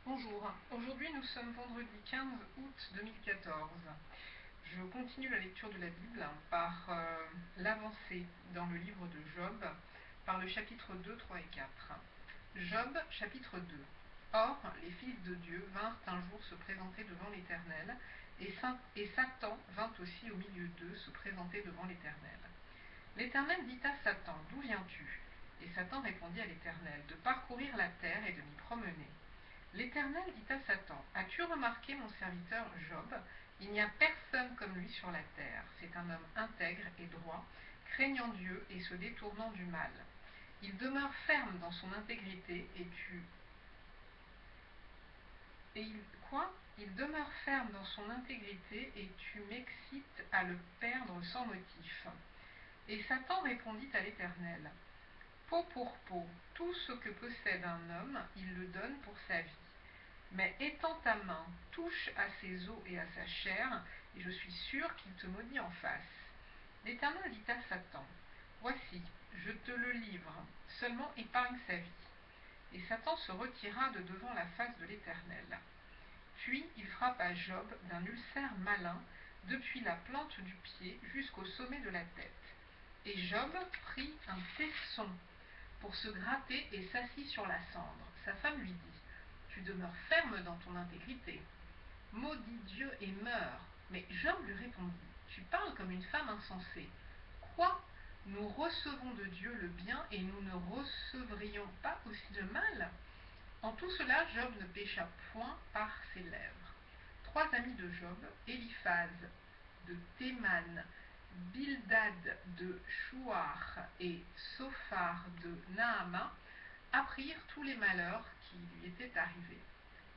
Bonjour, aujourd'hui nous sommes vendredi 15 août 2014. Je continue la lecture de la Bible par l'avancée dans le livre de Job, par le chapitre 2, 3 et 4. Job, chapitre 2. Or, les fils de Dieu vinrent un jour se présenter devant l'Éternel, et Satan vint aussi au milieu d'eux se présenter devant l'Éternel. L'Éternel dit à Satan, « D'où viens-tu » Et Satan répondit à l'Éternel, « De parcourir la terre et de m'y promener. » L'Éternel dit à Satan, « As-tu remarqué mon serviteur Job? Il n'y a personne comme lui sur la terre. C'est un homme intègre et droit, craignant Dieu et se détournant du mal. Il demeure ferme dans son intégrité Il demeure ferme dans son intégrité et tu m'excites à le perdre sans motif. » Et Satan répondit à l'Éternel, « Peau pour peau, tout ce que possède un homme, il le donne pour sa vie. Mais étends ta main, touche à ses os et à sa chair, et je suis sûr qu'il te maudit en face. » L'Éternel dit à Satan, « Voici, je te le livre, seulement épargne sa vie. » Et Satan se retira de devant la face de l'Éternel. Puis il frappa Job d'un ulcère malin, depuis la plante du pied jusqu'au sommet de la tête. Et Job prit un tesson pour se gratter et s'assit sur la cendre. Sa femme lui dit, « Tu demeures ferme dans ton intégrité. Maudis Dieu et meurs. » Mais Job lui répondit, « Tu parles comme une femme insensée. Quoi? Nous recevons de Dieu le bien et nous ne recevrions pas aussi le mal? » En tout cela, Job ne pécha point par ses lèvres. 3 amis de Job, Eliphaz de Théman, Bildad de Chouar et Sophar de Naama, apprirent tous les malheurs qui lui étaient arrivés.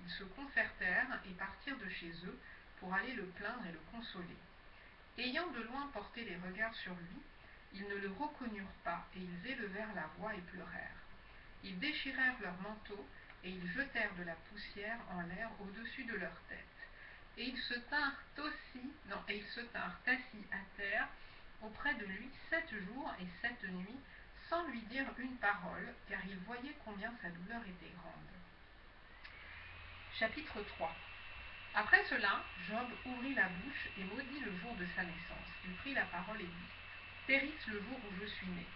Ils se concertèrent et partirent de chez eux pour aller le plaindre et le consoler. Ayant de loin porté les regards sur lui, ils ne le reconnurent pas et ils élevèrent la voix et pleurèrent. Ils déchirèrent leurs manteaux et ils jetèrent de la poussière en l'air au-dessus de leur tête. Et ils se tinrent assis à terre auprès de lui 7 jours et 7 nuits, sans lui dire une parole, car ils voyaient combien sa douleur était grande. Chapitre 3. Après cela, Job ouvrit la bouche et maudit le jour de sa naissance. Il prit la parole et dit, « Périsse le jour où je suis né,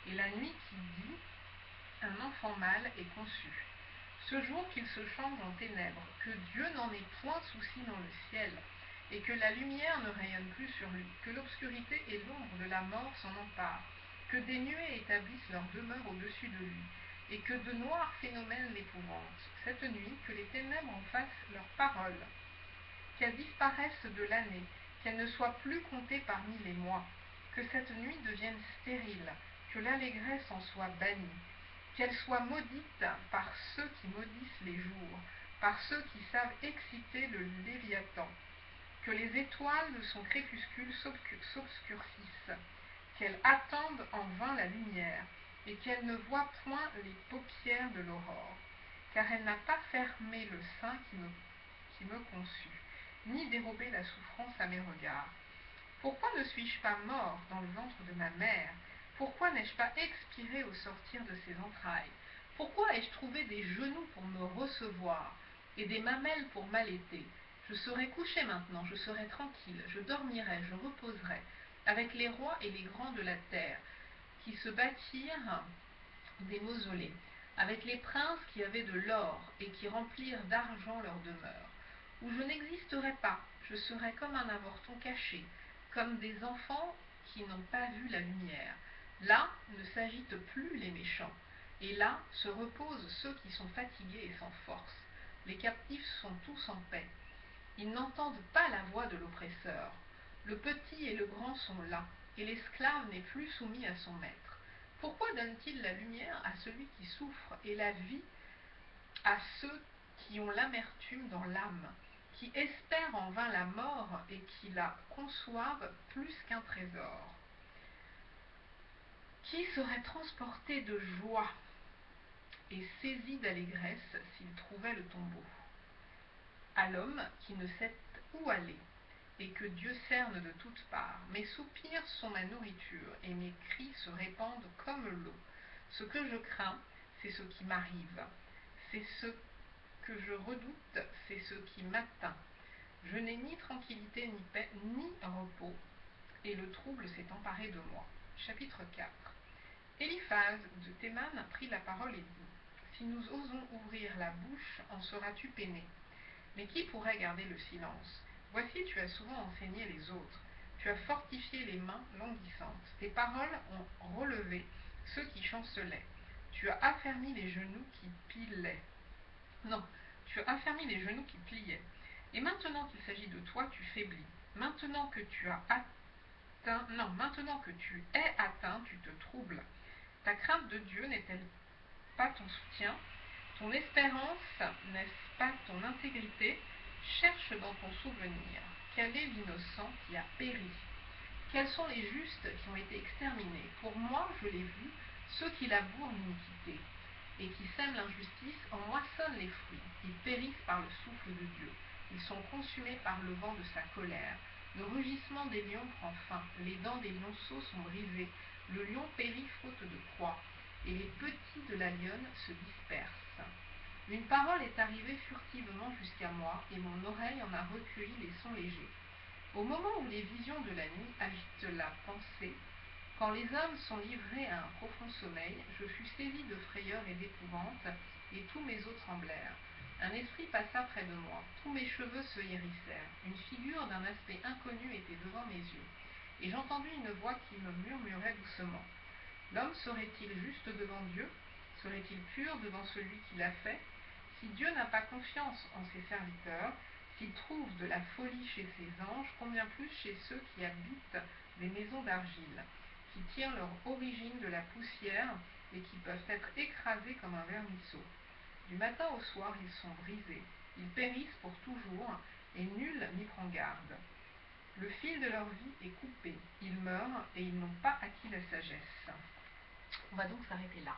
et la nuit qui dit, un enfant mâle est conçu. Ce jour qu'il se change en ténèbres, que Dieu n'en ait point souci dans le ciel, et que la lumière ne rayonne plus sur lui, que l'obscurité et l'ombre de la mort s'en emparent, que des nuées établissent leur demeure au-dessus de lui, et que de noirs phénomènes l'épouvantent. Cette nuit, que les ténèbres en fassent leur parole, qu'elles disparaissent de l'année, qu'elles ne soient plus comptées parmi les mois, que cette nuit devienne stérile, que l'allégresse en soit bannie, qu'elle soit maudite par ceux qui maudissent les jours, par ceux qui savent exciter le Léviathan, que les étoiles de son crépuscule s'obscurcissent, qu'elle attende en vain la lumière, et qu'elle ne voit point les paupières de l'aurore, car elle n'a pas fermé le sein qui me conçut, ni dérobé la souffrance à mes regards. Pourquoi ne suis-je pas mort dans le ventre de ma mère? Pourquoi n'ai-je pas expiré au sortir de ses entrailles? Pourquoi ai-je trouvé des genoux pour me recevoir et des mamelles pour m'allaiter? Je serai couché maintenant, je serai tranquille, je dormirai, je reposerai, avec les rois et les grands de la terre, qui se bâtirent des mausolées, avec les princes qui avaient de l'or et qui remplirent d'argent leur demeure, où je n'existerai pas, je serai comme un avorton caché, comme des enfants qui n'ont pas vu la lumière. Là ne s'agitent plus les méchants, et là se reposent ceux qui sont fatigués et sans force. Les captifs sont tous en paix. Ils n'entendent pas la voix de l'oppresseur. Le petit et le grand sont là, et l'esclave n'est plus soumis à son maître. Pourquoi donne-t-il la lumière à celui qui souffre et la vie à ceux qui ont l'amertume dans l'âme, qui espèrent en vain la mort et qui la conçoivent plus qu'un trésor? Qui serait transporté de joie et saisi d'allégresse s'il trouvait le tombeau? À l'homme qui ne sait où aller, et que Dieu cerne de toutes parts. Mes soupirs sont ma nourriture, et mes cris se répandent comme l'eau. Ce que je crains, c'est ce qui m'arrive. C'est ce que je redoute, c'est ce qui m'atteint. Je n'ai ni tranquillité ni paix, ni repos, et le trouble s'est emparé de moi. Chapitre 4. Eliphaz de Théman prit la parole et dit: Si nous osons ouvrir la bouche, en seras-tu peiné? Mais qui pourrait garder le silence? Voici, tu as souvent enseigné les autres. Tu as fortifié les mains languissantes. Tes paroles ont relevé ceux qui chancelaient. Tu as affermi les genoux qui pilaient. Non, tu as affermi les genoux qui pliaient. Et maintenant qu'il s'agit de toi, tu faiblis. Maintenant que tu es atteint, tu te troubles. Ta crainte de Dieu n'est-elle pas ton soutien? Ton espérance n'est-ce pas ton intégrité? Cherche dans ton souvenir. Quel est l'innocent qui a péri? Quels sont les justes qui ont été exterminés? Pour moi, je l'ai vu, ceux qui labourent l'iniquité et qui sèment l'injustice en moissonnent les fruits. Ils périssent par le souffle de Dieu. Ils sont consumés par le vent de sa colère. Le rugissement des lions prend fin. Les dents des lionceaux sont brisées. Le lion périt faute de proie. Et les petits de la lionne se dispersent. Une parole est arrivée furtivement jusqu'à moi, et mon oreille en a recueilli les sons légers. Au moment où les visions de la nuit agitent la pensée, quand les hommes sont livrés à un profond sommeil, je fus saisi de frayeur et d'épouvante, et tous mes os tremblèrent. Un esprit passa près de moi, tous mes cheveux se hérissèrent, une figure d'un aspect inconnu était devant mes yeux, et j'entendis une voix qui me murmurait doucement. L'homme serait-il juste devant Dieu? Serait-il pur devant celui qui l'a fait? Si Dieu n'a pas confiance en ses serviteurs, s'il trouve de la folie chez ses anges, combien plus chez ceux qui habitent des maisons d'argile, qui tirent leur origine de la poussière et qui peuvent être écrasés comme un vermisseau. Du matin au soir, ils sont brisés, ils périssent pour toujours, et nul n'y prend garde. Le fil de leur vie est coupé, ils meurent et ils n'ont pas acquis la sagesse. On va donc s'arrêter là.